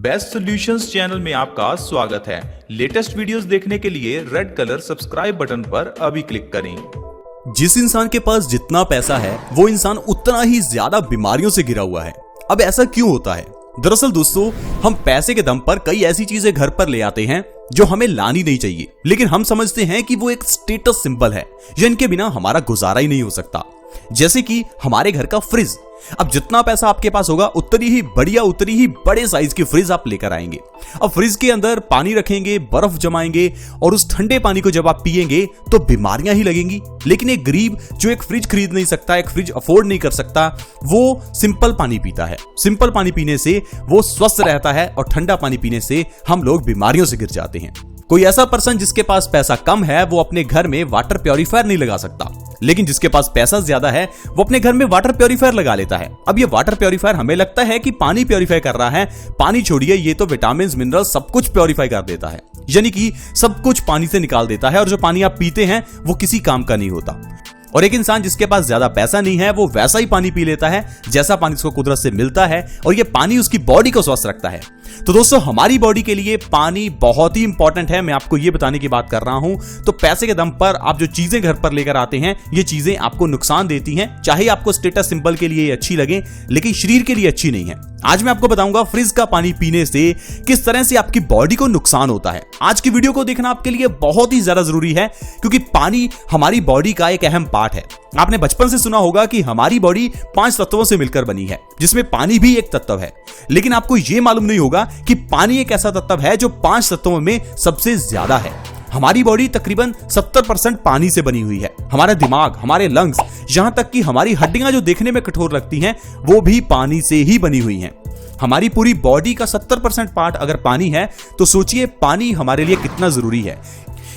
Best solutions channel में आपका स्वागत है। लेटेस्ट वीडियोस देखने के लिए रेड कलर सब्सक्राइब बटन पर अभी क्लिक करें। जिस इंसान के पास जितना पैसा है वो इंसान उतना ही ज्यादा बीमारियों से घिरा हुआ है। अब ऐसा क्यों होता है? दरअसल दोस्तों, हम पैसे के दम पर कई ऐसी चीजें घर पर ले आते हैं जो हमें लानी नहीं चाहिए, लेकिन हम समझते हैं कि वो एक स्टेटस सिंबल है या इनके बिना हमारा गुजारा ही नहीं हो सकता। जैसे कि हमारे घर का फ्रिज। अब जितना पैसा आपके पास होगा उतनी ही बढ़िया, उतनी ही बड़े साइज की फ्रिज आप लेकर आएंगे। अब फ्रिज के अंदर पानी रखेंगे, बर्फ जमाएंगे और उस ठंडे पानी को जब आप पिएंगे तो बीमारियां ही लगेंगी। लेकिन एक गरीब जो एक फ्रिज खरीद नहीं सकता, एक फ्रिज अफोर्ड नहीं कर सकता, वो सिंपल पानी पीता है। सिंपल पानी पीने से वो स्वस्थ रहता है और ठंडा पानी पीने से हम लोग बीमारियों से गिर जाते हैं। कोई ऐसा पर्सन जिसके पास पैसा कम है वो अपने घर में वाटर प्योरीफायर नहीं लगा सकता, लेकिन जिसके पास पैसा ज्यादा है वो अपने घर में वाटर प्योरीफायर लगा लेता है। अब ये वाटर प्योरीफायर हमें लगता है कि पानी प्योरीफाई कर रहा है, पानी छोड़िए ये तो विटामिन मिनरल सब कुछ प्योरीफाई कर देता है, यानी कि सब कुछ पानी से निकाल देता है और जो पानी आप पीते हैं वो किसी काम का नहीं होता। और एक इंसान जिसके पास ज्यादा पैसा नहीं है वो वैसा ही पानी पी लेता है जैसा पानी उसको कुदरत से मिलता है और ये पानी उसकी बॉडी को स्वस्थ रखता है। तो दोस्तों, हमारी बॉडी के लिए पानी बहुत ही इंपॉर्टेंट है। मैं आपको ये बताने की बात कर रहा हूं। तो पैसे के दम पर आप जो चीजें घर पर लेकर आते हैं ये चीजें आपको नुकसान देती हैं, चाहे आपको स्टेटस सिंबल के लिए अच्छी लगे लेकिन शरीर के लिए अच्छी नहीं है। आज मैं आपको बताऊंगा फ्रिज का पानी पीने से किस तरह से आपकी बॉडी को नुकसान होता है। आज की वीडियो को देखना आपके लिए बहुत ही ज्यादा जरूरी है क्योंकि पानी हमारी बॉडी का एक अहम पार्ट है। आपने बचपन से सुना होगा कि हमारी बॉडी 5 तत्वों से मिलकर बनी है, जिसमें पानी भी एक तत्व है। लेकिन आपको यह मालूम नहीं होगा कि पानी एक ऐसा तत्व है जो 5 तत्वों में सबसे ज्यादा है। हमारी बॉडी तकरीबन 70% पानी से बनी हुई है। हमारा दिमाग, हमारे लंग्स, यहां तक कि हमारी हड्डियां जो देखने में कठोर लगती हैं वो भी पानी से ही बनी हुई हैं। हमारी पूरी बॉडी का 70% पार्ट अगर पानी है तो सोचिए पानी हमारे लिए कितना जरूरी है।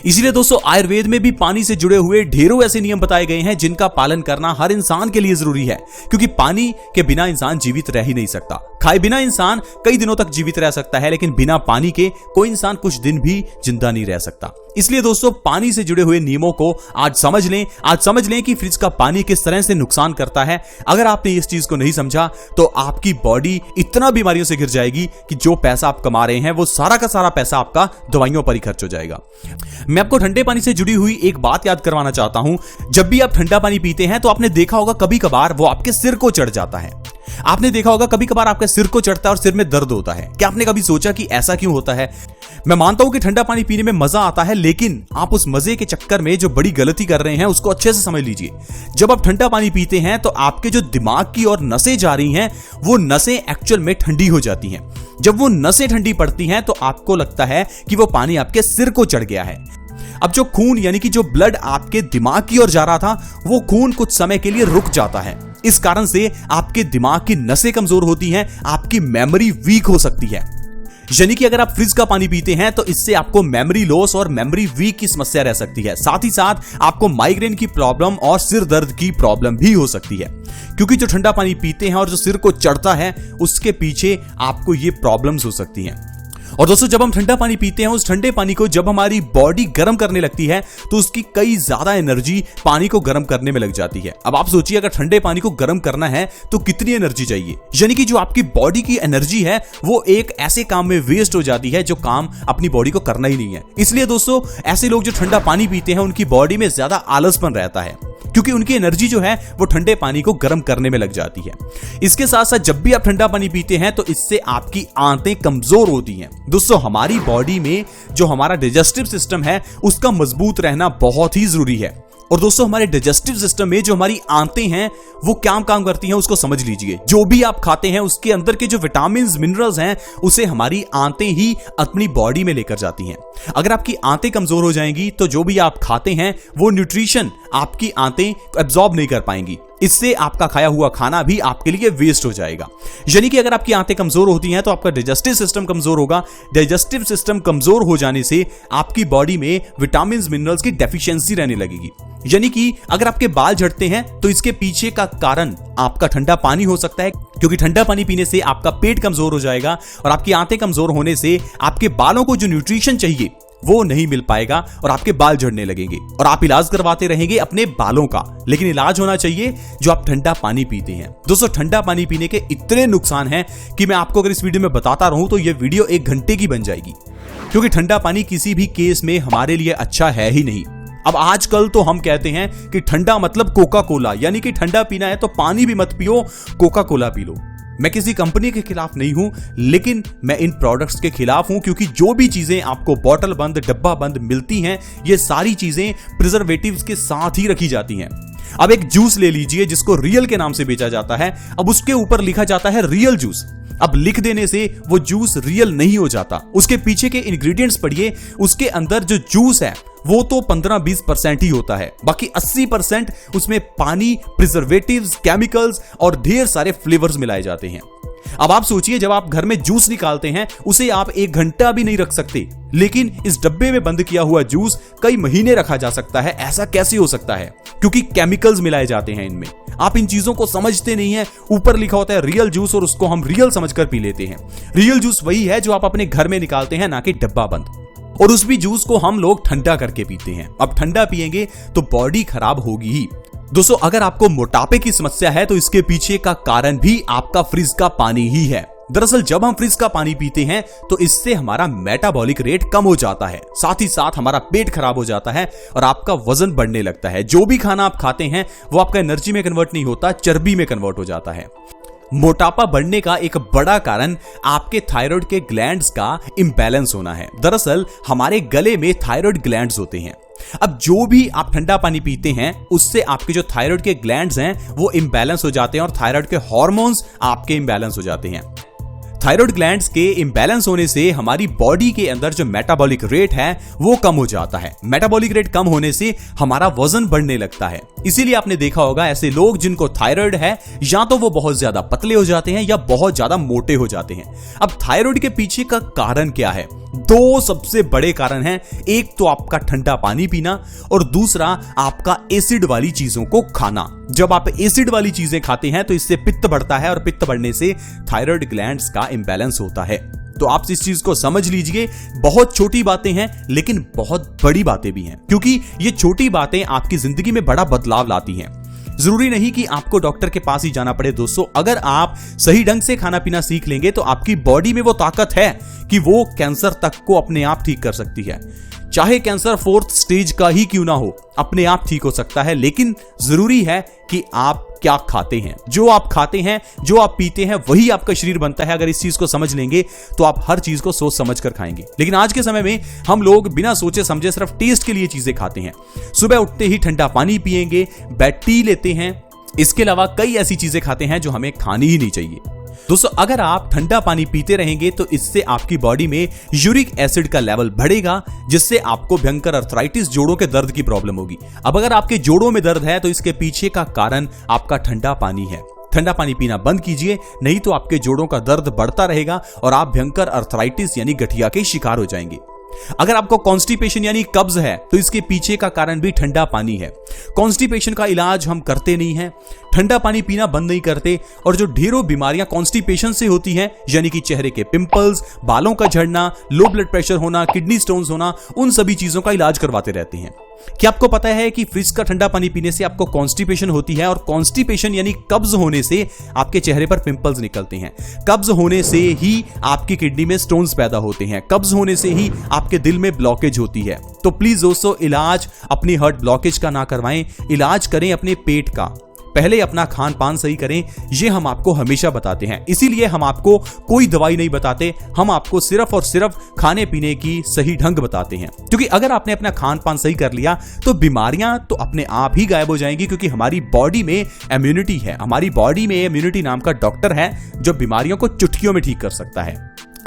इसीलिए दोस्तों, आयुर्वेद में भी पानी से जुड़े हुए ढेरों ऐसे नियम बताए गए हैं जिनका पालन करना हर इंसान के लिए जरूरी है, क्योंकि पानी के बिना इंसान जीवित रह ही नहीं सकता। खाए बिना इंसान कई दिनों तक जीवित रह सकता है, लेकिन बिना पानी के कोई इंसान कुछ दिन भी जिंदा नहीं रह सकता। इसलिए दोस्तों, पानी से जुड़े हुए नियमों को आज समझ लें कि फ्रिज का पानी किस तरह से नुकसान करता है। अगर आपने इस चीज को नहीं समझा तो आपकी बॉडी इतना बीमारियों से घिर जाएगी कि जो पैसा आप कमा रहे हैं वो सारा का सारा पैसा आपका दवाइयों पर ही खर्च हो जाएगा। मैं आपको ठंडे पानी से जुड़ी हुई एक बात याद करवाना चाहता हूं। जब भी आप ठंडा पानी पीते हैं तो आपने देखा होगा कभी कभार वो आपके सिर को चढ़ जाता है। आपने देखा होगा कभी कभार आपके सिर को चढ़ता है और सिर में दर्द होता है। क्या आपने कभी सोचा कि ऐसा क्यों होता है? मैं मानता हूं कि ठंडा पानी पीने में मजा आता है, लेकिन आप उस मजे के चक्कर में जो बड़ी गलती कर रहे हैं उसको अच्छे से समझ लीजिए। जब आप ठंडा पानी पीते हैं तो आपके जो दिमाग की और नसें जा रही हैं वो नसें एक्चुअल में ठंडी हो जाती हैं। जब वो नसें ठंडी पड़ती हैं तो आपको लगता है कि वो पानी आपके सिर को चढ़ गया है। अब जो खून यानी कि जो ब्लड आपके दिमाग की ओर जा रहा था वो खून कुछ समय के लिए रुक जाता है। इस कारण से आपके दिमाग की नसें कमजोर होती हैं, आपकी मेमोरी वीक हो सकती है। यानी कि अगर आप फ्रिज का पानी पीते हैं तो इससे आपको मेमोरी लॉस और मेमोरी वीक की समस्या रह सकती है। साथ ही साथ आपको माइग्रेन की प्रॉब्लम और सिर दर्द की प्रॉब्लम भी हो सकती है, क्योंकि जो ठंडा पानी पीते हैं और जो सिर को चढ़ता है उसके पीछे आपको ये प्रॉब्लम्स हो सकती हैं। और दोस्तों, जब हम ठंडा पानी पीते हैं उस ठंडे पानी को जब हमारी बॉडी गर्म करने लगती है तो उसकी कई ज्यादा एनर्जी पानी को गर्म करने में लग जाती है। अब आप सोचिए अगर ठंडे पानी को गर्म करना है तो कितनी एनर्जी चाहिए, यानी कि जो आपकी बॉडी की एनर्जी है वो एक ऐसे काम में वेस्ट हो जाती है जो काम अपनी बॉडी को करना ही नहीं है। इसलिए दोस्तों, ऐसे लोग जो ठंडा पानी पीते हैं उनकी बॉडी में ज्यादा आलसपन रहता है, क्योंकि उनकी एनर्जी जो है वो ठंडे पानी को गर्म करने में लग जाती है। इसके साथ साथ जब भी आप ठंडा पानी पीते हैं तो इससे आपकी आंतें कमजोर होती हैं। दोस्तों, हमारी बॉडी में जो हमारा डाइजेस्टिव सिस्टम है उसका मजबूत रहना बहुत ही जरूरी है। और दोस्तों, हमारे डाइजेस्टिव सिस्टम में जो हमारी आंतें हैं वो क्या काम करती हैं उसको समझ लीजिए। जो भी आप खाते हैं उसके अंदर के जो विटामिन मिनरल्स हैं उसे हमारी आंतें ही अपनी बॉडी में लेकर जाती हैं। अगर आपकी आंतें कमजोर हो जाएंगी तो जो भी आप खाते हैं वो न्यूट्रिशन आपकी आंतें एब्जॉर्ब नहीं कर पाएंगी। इससे आपका खाया हुआ खाना भी आपके लिए वेस्ट हो जाएगा। यानी कि अगर आपकी आंतें कमजोर होती हैं तो आपका डाइजेस्टिव सिस्टम कमजोर होगा। डाइजेस्टिव सिस्टम कमजोर हो जाने से आपकी बॉडी में विटामिन मिनरल्स की डेफिशिएंसी रहने लगेगी। यानी कि अगर आपके बाल झड़ते हैं तो इसके पीछे का कारण आपका ठंडा पानी हो सकता है, क्योंकि ठंडा पानी पीने से आपका पेट कमजोर हो जाएगा और आपकी आंतें कमजोर होने से आपके बालों को जो न्यूट्रिशन चाहिए वो नहीं मिल पाएगा और आपके बाल झड़ने लगेंगे और आप इलाज करवाते रहेंगे अपने बालों का। लेकिन इलाज होना चाहिए जो आप ठंडा पानी पीते हैं। दोस्तों, ठंडा पानी पीने के इतने नुकसान हैं कि मैं आपको अगर इस वीडियो में बताता रहूं तो ये वीडियो 1 घंटे की बन जाएगी, क्योंकि ठंडा पानी किसी भी केस में हमारे लिए अच्छा है ही नहीं। अब आजकल तो हम कहते हैं कि ठंडा मतलब कोका कोला, यानी कि ठंडा पीना है तो पानी भी मत पियो, कोका कोला पी लो। मैं किसी कंपनी के खिलाफ नहीं हूं, लेकिन मैं इन प्रोडक्ट्स के खिलाफ हूं, क्योंकि जो भी चीजें आपको बोतल बंद, डब्बा बंद मिलती हैं, ये सारी चीजें प्रिजर्वेटिव्स के साथ ही रखी जाती हैं। अब एक जूस ले लीजिए जिसको रियल के नाम से बेचा जाता है, अब उसके ऊपर लिखा जाता है रियल जूस। अब लिख देने से वो जूस रियल नहीं हो जाता। उसके पीछे के इंग्रेडिएंट्स पढ़िए, उसके अंदर जो जूस है वो तो 15-20% ही होता है, बाकी 80% उसमें पानी, प्रिजर्वेटिव्स, केमिकल्स और ढेर सारे फ्लेवर्स मिलाए जाते हैं। अब आप सोचिए, जब आप घर में जूस निकालते हैं उसे आप 1 घंटा भी नहीं रख सकते, लेकिन इस डब्बे में बंद किया हुआ जूस कई महीने रखा जा सकता है। ऐसा कैसे हो सकता है? क्योंकि केमिकल्स मिलाए जाते हैं इनमें। आप इन चीजों को समझते नहीं है। ऊपर लिखा होता है रियल जूस और उसको हम रियल समझकर पी लेते हैं। रियल जूस वही है जो आप अपने घर में निकालते हैं, ना कि डब्बा बंद। और उस भी जूस को हम लोग ठंडा करके पीते हैं। अब ठंडा पिएंगे तो बॉडी खराब होगी ही। दोस्तों, अगर आपको मोटापे की समस्या है तो इसके पीछे का कारण भी आपका फ्रिज का पानी ही है। दरअसल जब हम फ्रिज का पानी पीते हैं तो इससे हमारा मेटाबॉलिक रेट कम हो जाता है, साथ ही साथ हमारा पेट खराब हो जाता है और आपका वजन बढ़ने लगता है। जो भी खाना आप खाते हैं वो आपका एनर्जी में कन्वर्ट नहीं होता, चर्बी में कन्वर्ट हो जाता है। मोटापा बढ़ने का एक बड़ा कारण आपके थायराइड के ग्लैंड्स का इंबैलेंस होना है। दरअसल हमारे गले में थायराइड ग्लैंड्स होते हैं। अब जो भी आप ठंडा पानी पीते हैं उससे आपके जो थायराइड के ग्लैंड्स हैं वो इंबैलेंस हो जाते हैं और थायराइड के हार्मोन्स आपके इंबैलेंस हो जाते हैं। थायराइड ग्लैंड्स के इंबैलेंस होने से हमारी बॉडी के अंदर जो मेटाबॉलिक रेट है वो कम हो जाता है। मेटाबॉलिक रेट कम होने से हमारा वजन बढ़ने लगता है। इसीलिए आपने देखा होगा ऐसे लोग जिनको थायराइड है या तो वो बहुत ज्यादा पतले हो जाते हैं या बहुत ज्यादा मोटे हो जाते हैं। अब थायराइड के पीछे का कारण क्या है? 2 सबसे बड़े कारण हैं। एक तो आपका ठंडा पानी पीना और दूसरा आपका एसिड वाली चीजों को खाना। जब आप एसिड वाली चीजें खाते हैं तो इससे पित्त बढ़ता है और पित्त बढ़ने से थायराइड ग्लैंड्स का इंबैलेंस होता है। तो आप इस चीज को समझ लीजिए। बहुत छोटी बातें हैं लेकिन बहुत बड़ी बातें भी हैं, क्योंकि ये छोटी बातें आपकी जिंदगी में बड़ा बदलाव लाती हैं। जरूरी नहीं कि आपको डॉक्टर के पास ही जाना पड़े। दोस्तों, अगर आप सही ढंग से खाना पीना सीख लेंगे तो आपकी बॉडी में वो ताकत है कि वो कैंसर तक को अपने आप ठीक कर सकती है। चाहे कैंसर 4th स्टेज का ही क्यों ना हो, अपने आप ठीक हो सकता है। लेकिन जरूरी है कि आप क्या खाते हैं। जो आप खाते हैं, जो आप पीते हैं, वही आपका शरीर बनता है। अगर इस चीज को समझ लेंगे तो आप हर चीज को सोच समझ कर खाएंगे। लेकिन आज के समय में हम लोग बिना सोचे समझे सिर्फ टेस्ट के लिए चीजें खाते हैं। सुबह उठते ही ठंडा पानी पिएंगे, बेड टी लेते हैं। इसके अलावा कई ऐसी चीजें खाते हैं जो हमें खानी ही नहीं चाहिए। दोस्तों, अगर आप ठंडा पानी पीते रहेंगे तो इससे आपकी बॉडी में यूरिक एसिड का लेवल बढ़ेगा, जिससे आपको भयंकर अर्थराइटिस, जोड़ों के दर्द की प्रॉब्लम होगी। अब अगर आपके जोड़ों में दर्द है तो इसके पीछे का कारण आपका ठंडा पानी है। ठंडा पानी पीना बंद कीजिए, नहीं तो आपके जोड़ों का दर्द बढ़ता रहेगा और आप भयंकर अर्थराइटिस यानी गठिया के शिकार हो जाएंगे। अगर आपको कॉन्स्टिपेशन यानी कब्ज है तो इसके पीछे का कारण भी ठंडा पानी है। कॉन्स्टिपेशन का इलाज हम करते नहीं हैं, ठंडा पानी पीना बंद नहीं करते, और जो ढेरों बीमारियां कॉन्स्टिपेशन से होती हैं, यानी कि चेहरे के पिंपल्स, बालों का झड़ना, लो ब्लड प्रेशर होना, किडनी स्टोन्स होना, उन सभी चीजों का इलाज करवाते रहते हैं। क्या आपको पता है कि फ्रिज का ठंडा पानी पीने से आपको कॉन्स्टिपेशन होती है, और कॉन्स्टिपेशन यानी कब्ज होने से आपके चेहरे पर पिंपल्स निकलते हैं। कब्ज होने से ही आपकी किडनी में स्टोन्स पैदा होते हैं। कब्ज होने से ही आपके दिल में ब्लॉकेज होती है। तो प्लीज दोस्तों, इलाज अपनी हार्ट ब्लॉकेज का ना करवाएं, इलाज करें अपने पेट का। पहले अपना खान पान सही करें, ये हम आपको हमेशा बताते हैं। इसीलिए हम आपको कोई दवाई नहीं बताते, हम आपको सिर्फ और सिर्फ खाने पीने की सही ढंग बताते हैं। क्योंकि अगर आपने अपना खान पान सही कर लिया तो बीमारियां तो अपने आप ही गायब हो जाएंगी, क्योंकि हमारी बॉडी में इम्यूनिटी है। हमारी बॉडी में इम्यूनिटी नाम का डॉक्टर है जो बीमारियों को चुटकियों में ठीक कर सकता है।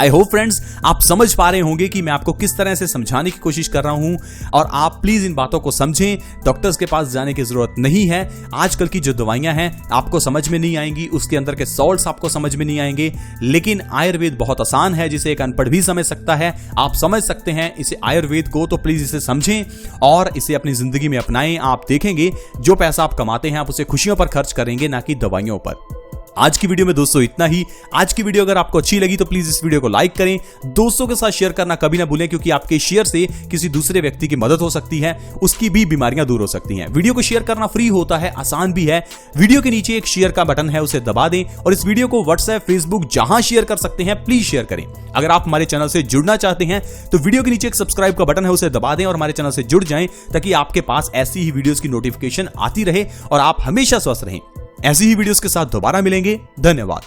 आई होप फ्रेंड्स आप समझ पा रहे होंगे कि मैं आपको किस तरह से समझाने की कोशिश कर रहा हूं, और आप प्लीज इन बातों को समझें। डॉक्टर्स के पास जाने की जरूरत नहीं है। आजकल की जो दवाइयां हैं आपको समझ में नहीं आएंगी, उसके अंदर के सॉल्ट्स आपको समझ में नहीं आएंगे, लेकिन आयुर्वेद बहुत आसान है, जिसे एक अनपढ़ भी समझ सकता है। आप समझ सकते हैं इसे, आयुर्वेद को, तो प्लीज इसे समझें और इसे अपनी जिंदगी में अपनाएं। आप देखेंगे जो पैसा आप कमाते हैं आप उसे खुशियों पर खर्च करेंगे, ना कि दवाइयों पर। आज की वीडियो में दोस्तों इतना ही। आज की वीडियो अगर आपको अच्छी लगी तो प्लीज इस वीडियो को लाइक करें, दोस्तों के साथ शेयर करना कभी ना भूलें, क्योंकि आपके शेयर से किसी दूसरे व्यक्ति की मदद हो सकती है, उसकी भी बीमारियां दूर हो सकती हैं। वीडियो को शेयर करना फ्री होता है, आसान भी है। वीडियो के नीचे एक शेयर का बटन है, उसे दबा दें और इस वीडियो को व्हाट्सएप, फेसबुक जहां शेयर कर सकते हैं प्लीज शेयर करें। अगर आप हमारे चैनल से जुड़ना चाहते हैं तो वीडियो के नीचे एक सब्सक्राइब का बटन है, उसे दबा दें और हमारे चैनल से जुड़ जाएं, ताकि आपके पास ऐसी ही वीडियोस की नोटिफिकेशन आती रहे और आप हमेशा स्वस्थ रहें। ऐसी ही वीडियोस के साथ दोबारा मिलेंगे। धन्यवाद।